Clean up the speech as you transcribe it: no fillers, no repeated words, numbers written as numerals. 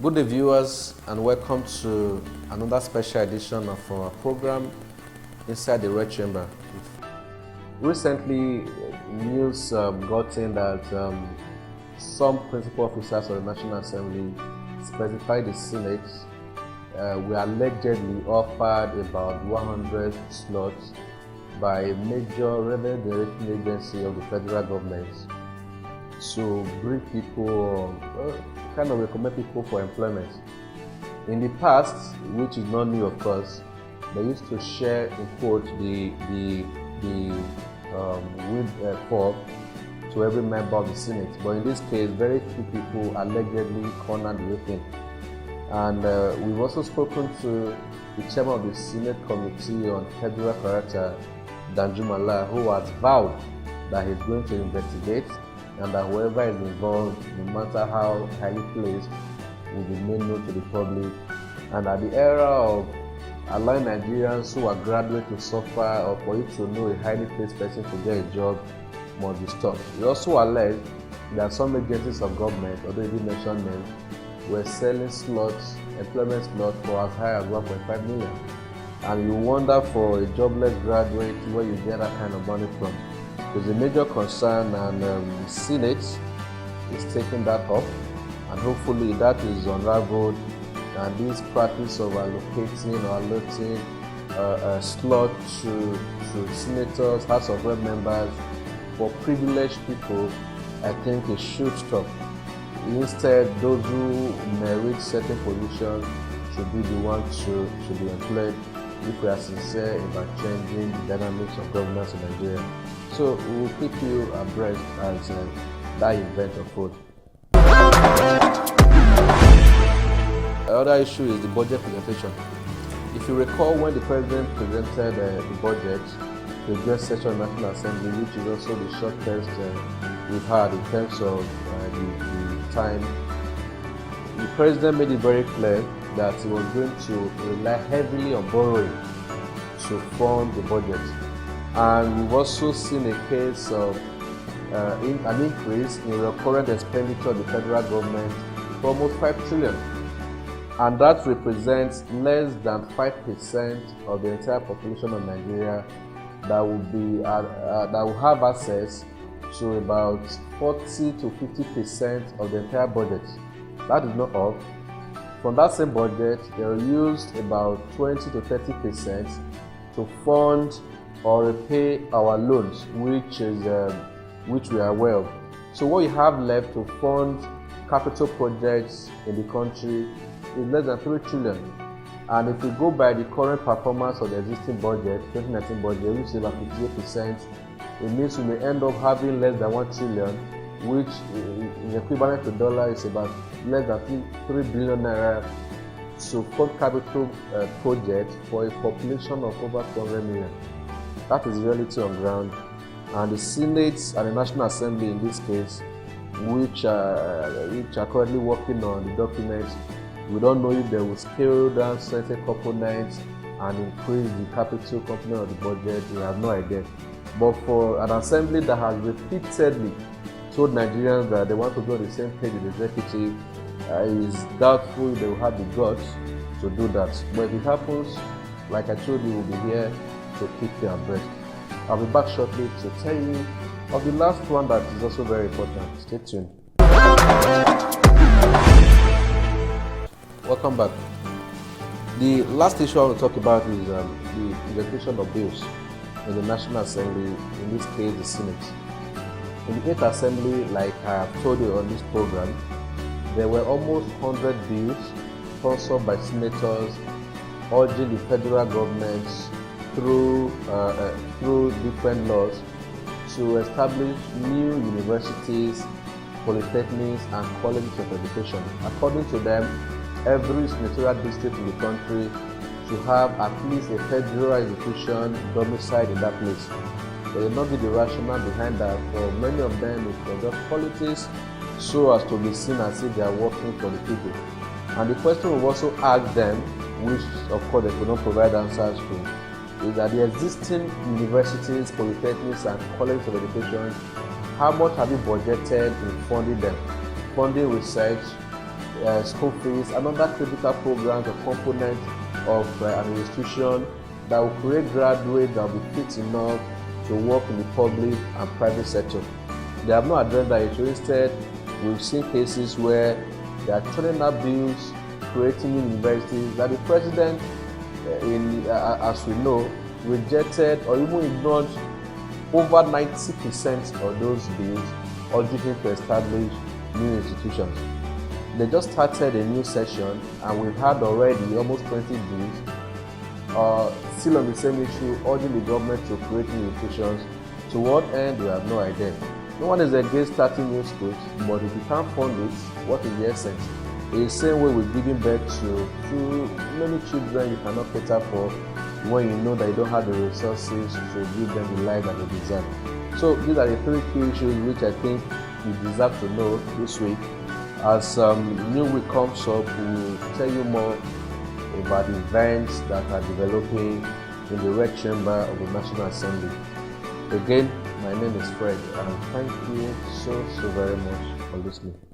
Good day, viewers, and welcome to another special edition of our program Inside the Red Chamber. Recently, news got in that some principal officers of the National Assembly specified the Senate were allegedly offered about 100 slots by a major revenue generating agency of the federal government to bring people, kind of recommend people for employment. In the past, which is not new of course, they used to share in quote the form to every member of the Senate. But in this case, very few people allegedly cornered the thing. And we've also spoken to the chairman of the Senate Committee on Federal Character, Danjumala, who has vowed that he's going to investigate and that whoever is involved, no matter how highly placed, will be made known to the public. And at the era of allowing Nigerians who are graduates to suffer, or for you to know a highly placed person to get a job, must be stopped. We also allege that some agencies of government, although you didn't mention them, were selling slots, employment slots for as high as 1.5 million. And you wonder, for a jobless graduate, where you get that kind of money from. There's a major concern, and the Senate is taking that up, and hopefully that is unraveled, and this practice of allocating or allotting a slot to senators, House of Rep members for privileged people, I think it should stop. Instead, those who merit certain positions should be the ones to be employed if we are sincere about changing the dynamics of governance in Nigeria. So we will keep you abreast as that event unfolds. Another issue is the budget presentation. If you recall, when the president presented the budget to the joint session of the National Assembly, which is also the shortest we've had in terms of the time, the president made it very clear that he was going to rely heavily on borrowing to fund the budget. And we've also seen a case of an increase in recurrent expenditure of the federal government for almost 5 trillion. And that represents less than 5% of the entire population of Nigeria that will have access to about 40 to 50% of the entire budget. That is not all. From that same budget, they used about 20 to 30% to fund or repay our loans, which we are aware of. So what you have left to fund capital projects in the country is less than 3 trillion. And if we go by the current performance of the existing budget, 2019 budget, which is about 58%, it means we may end up having less than 1 trillion, which in equivalent to dollar is about less than 3 billion naira to fund capital projects for a population of over 200 million. That is reality on ground. And the Senate and the National Assembly in this case, which are currently working on the documents, we don't know if they will scale down certain components and increase the capital component of the budget. We have no idea. But for an assembly that has repeatedly told Nigerians that they want to go on the same page with the executive, it is doubtful they will have the guts to do that. But if it happens, like I told you, we'll be here to keep you abreast. I'll be back shortly to tell you of the last one that is also very important. Stay tuned. Welcome back. The last issue I want to talk about is the presentation of bills in the National Assembly, in this case the Senate. In the 8th Assembly, like I have told you on this program, there were almost 100 bills sponsored by senators urging the federal government through different laws to establish new universities, polytechnics, and colleges of education. According to them, every senatorial district in the country should have at least a federal institution domiciled in that place. There will not be the rationale behind that. For many of them, it was just politics, so as to be seen as if they are working for the people. And the question we've also asked them, which of course they could not provide answers to, is that the existing universities, polytechnics, and colleges of education, how much have you budgeted in funding them? Funding research, school fees, and other critical programs or components of administration that will create graduates that will be fit enough to work in the public and private sector. They have not addressed that issue. Instead, we've seen cases where they are turning up bills, creating new universities that the president, as we know, rejected or even ignored over 90% of those bills, urging him to establish new institutions. They just started a new session and we've had already almost 20 bills still on the same issue, urging the government to create new institutions. To what end, we have no idea. No one is against starting new schools, but if you can't fund it, what is the essence? It's the same way with giving birth to too many children you cannot cater for when you know that you don't have the resources to give them the life that they deserve. So these are the three key issues which I think you deserve to know this week. As new week comes up, we will tell you more about the events that are developing in the Red Chamber of the National Assembly. Again, my name is Fred, and thank you so very much for listening.